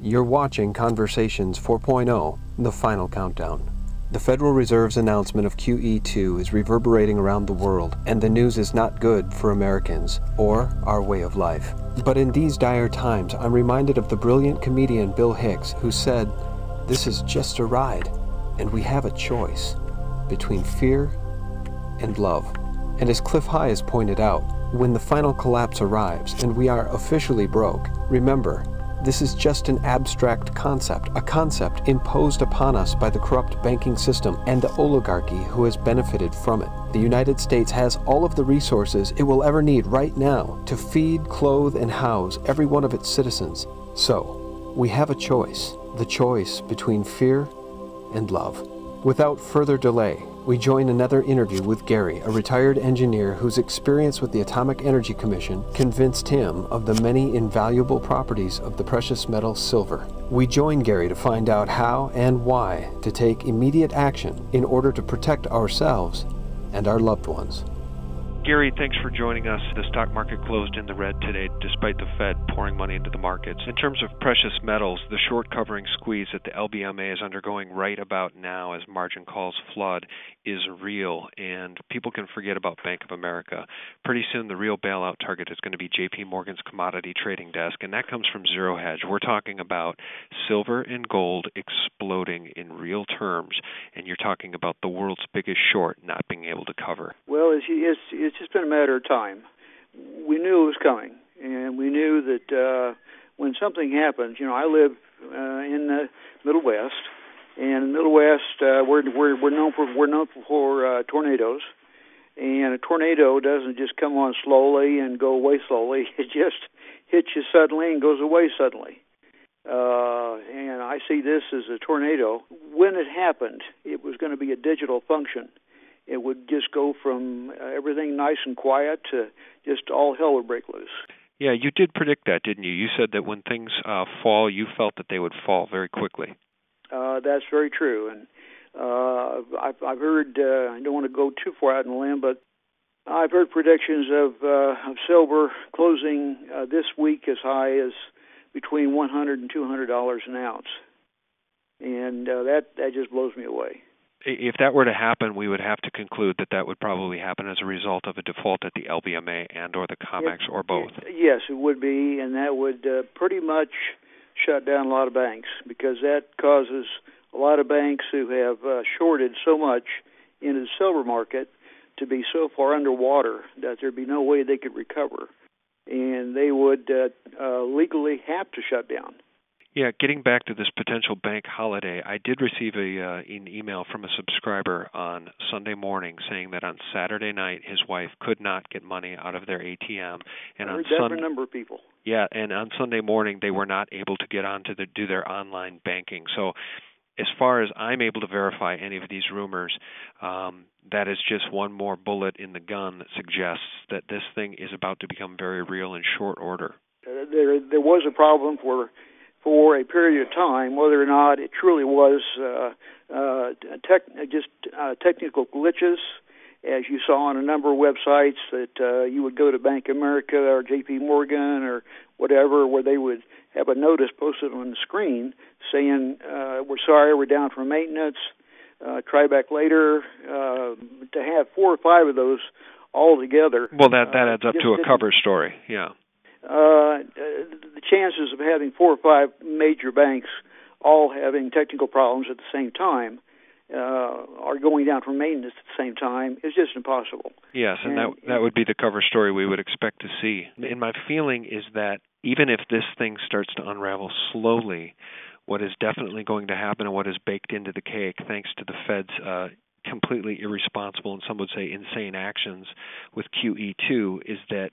You're watching Conversations 4.0, the final countdown. The Federal Reserve's announcement of QE2 is reverberating around the world, and the news is not good for Americans or our way of life. But in these dire times, I'm reminded of the brilliant comedian Bill Hicks, who said, "This is just a ride, and we have a choice between fear and love." And as Cliff High has pointed out, when the final collapse arrives and we are officially broke, remember, this is just an abstract concept, a concept imposed upon us by the corrupt banking system and the oligarchy who has benefited from it. The United States has all of the resources it will ever need right now to feed, clothe, and house every one of its citizens. So, we have a choice, the choice between fear and love. Without further delay, we join another interview with Gary, a retired engineer whose experience with the Atomic Energy Commission convinced him of the many invaluable properties of the precious metal silver. We join Gary to find out how and why to take immediate action in order to protect ourselves and our loved ones. Gary, thanks for joining us. The stock market closed in the red today despite the Fed pouring money into the markets. In terms of precious metals, the short covering squeeze that the LBMA is undergoing right about now as margin calls flood is real, and people can forget about Bank of America. Pretty soon the real bailout target is going to be JP Morgan's commodity trading desk, and that comes from Zero Hedge. We're talking about silver and gold exploding in real terms, and you're talking about the world's biggest short not being able to cover. Well, it's just been a matter of time. We knew it was coming, and we knew that when something happens, I live in the Middle West, and in the Middle West we're known for tornadoes, and a tornado doesn't just come on slowly and go away slowly. It just hits you suddenly and goes away suddenly. And I see this as a tornado. When it happened, it was going to be a digital function. It would just go from everything nice and quiet to just all hell would break loose. Yeah, you did predict that, didn't you? You said that when things fall, you felt that they would fall very quickly. That's very true. And I've heard, I don't want to go too far out on a limb, but I've heard predictions of silver closing this week as high as between $100 and $200 an ounce. And that just blows me away. If that were to happen, we would have to conclude that would probably happen as a result of a default at the LBMA and or the COMEX or both. Yes, it would be, and that would pretty much shut down a lot of banks, because that causes a lot of banks who have shorted so much into the silver market to be so far underwater that there'd be no way they could recover, and they would legally have to shut down. Yeah, getting back to this potential bank holiday, I did receive an email from a subscriber on Sunday morning saying that on Saturday night his wife could not get money out of their ATM, and I heard that from a number of people. Yeah, and on Sunday morning they were not able to get on to do their online banking. So, as far as I'm able to verify any of these rumors, that is just one more bullet in the gun that suggests that this thing is about to become very real in short order. There was a problem for a period of time. Whether or not it truly was technical glitches, as you saw on a number of websites that you would go to Bank of America or JP Morgan or whatever, where they would have a notice posted on the screen saying, we're sorry, we're down for maintenance, try back later. To have 4 or 5 of those all together. Well, that adds up to a cover story, yeah. The chances of having 4 or 5 major banks all having technical problems at the same time or going down for maintenance at the same time is just impossible. Yes, and that would be the cover story we would expect to see. And my feeling is that even if this thing starts to unravel slowly, what is definitely going to happen and what is baked into the cake, thanks to the Fed's completely irresponsible and some would say insane actions with QE2, is that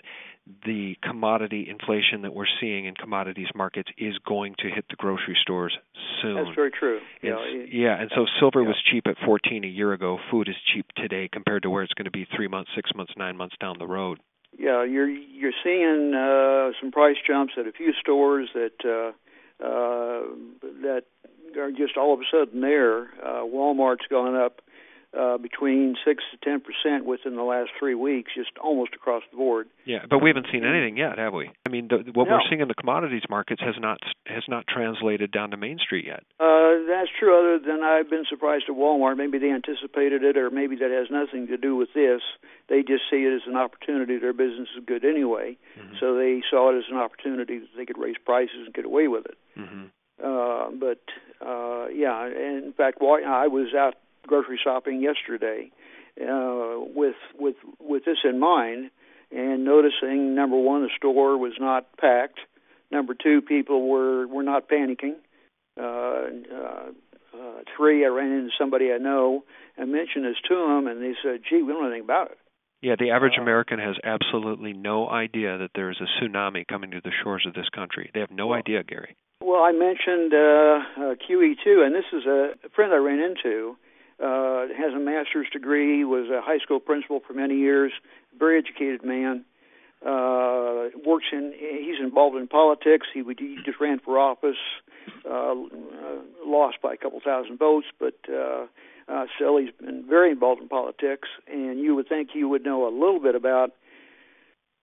the commodity inflation that we're seeing in commodities markets is going to hit the grocery stores soon. That's very true. And so silver was cheap at $14 a year ago. Food is cheap today compared to where it's going to be 3 months, 6 months, 9 months down the road. Yeah, you're seeing some price jumps at a few stores that are just all of a sudden there. Walmart's gone up between 6 to 10% within the last 3 weeks, just almost across the board. Yeah, but we haven't seen anything yet, have we? I mean, what we're seeing in the commodities markets has has not translated down to Main Street yet. That's true, other than I've been surprised at Walmart. Maybe they anticipated it, or maybe that has nothing to do with this. They just see it as an opportunity. Their business is good anyway, so they saw it as an opportunity that they could raise prices and get away with it. Yeah, and in fact, I was out grocery shopping yesterday with this in mind, and noticing, number one, the store was not packed. Number two, people were not panicking. Three, I ran into somebody I know and mentioned this to them, and they said, "Gee, we don't know anything about it." Yeah, the average American has absolutely no idea that there is a tsunami coming to the shores of this country. They have no idea, Gary. Well, I mentioned QE2, and this is a friend I ran into. Has a master's degree, was a high school principal for many years, very educated man. He's involved in politics. He just ran for office, lost by a couple thousand votes, but still he's been very involved in politics, and you would think he would know a little bit about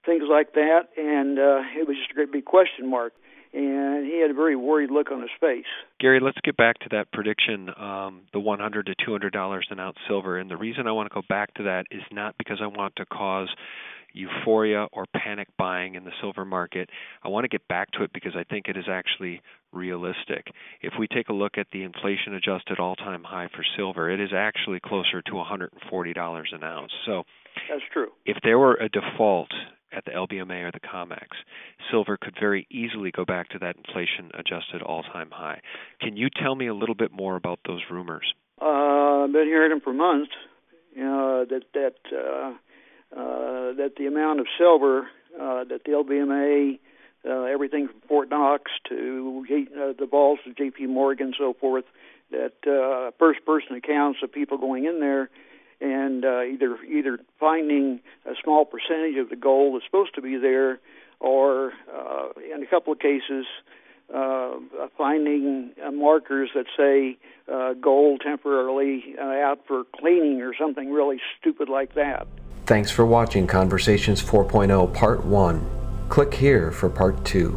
things like that, and it was just a great big question mark, and he had a very worried look on his face. Gary, let's get back to that prediction, the $100 to $200 an ounce silver, and the reason I want to go back to that is not because I want to cause euphoria or panic buying in the silver market. I want to get back to it because I think it is actually realistic. If we take a look at the inflation-adjusted all-time high for silver, it is actually closer to $140 an ounce. So that's true. If there were a default at the LBMA or the COMEX, silver could very easily go back to that inflation-adjusted all-time high. Can you tell me a little bit more about those rumors? I've been hearing them for months. That the amount of silver that the LBMA, everything from Fort Knox to the vaults of J.P. Morgan and so forth, that first-person accounts of people going in there and either finding a small percentage of the gold that's supposed to be there, or in a couple of cases finding markers that say gold temporarily out for cleaning or something really stupid like that. Thanks for watching Conversations 4.0 Part 1. Click here for Part 2.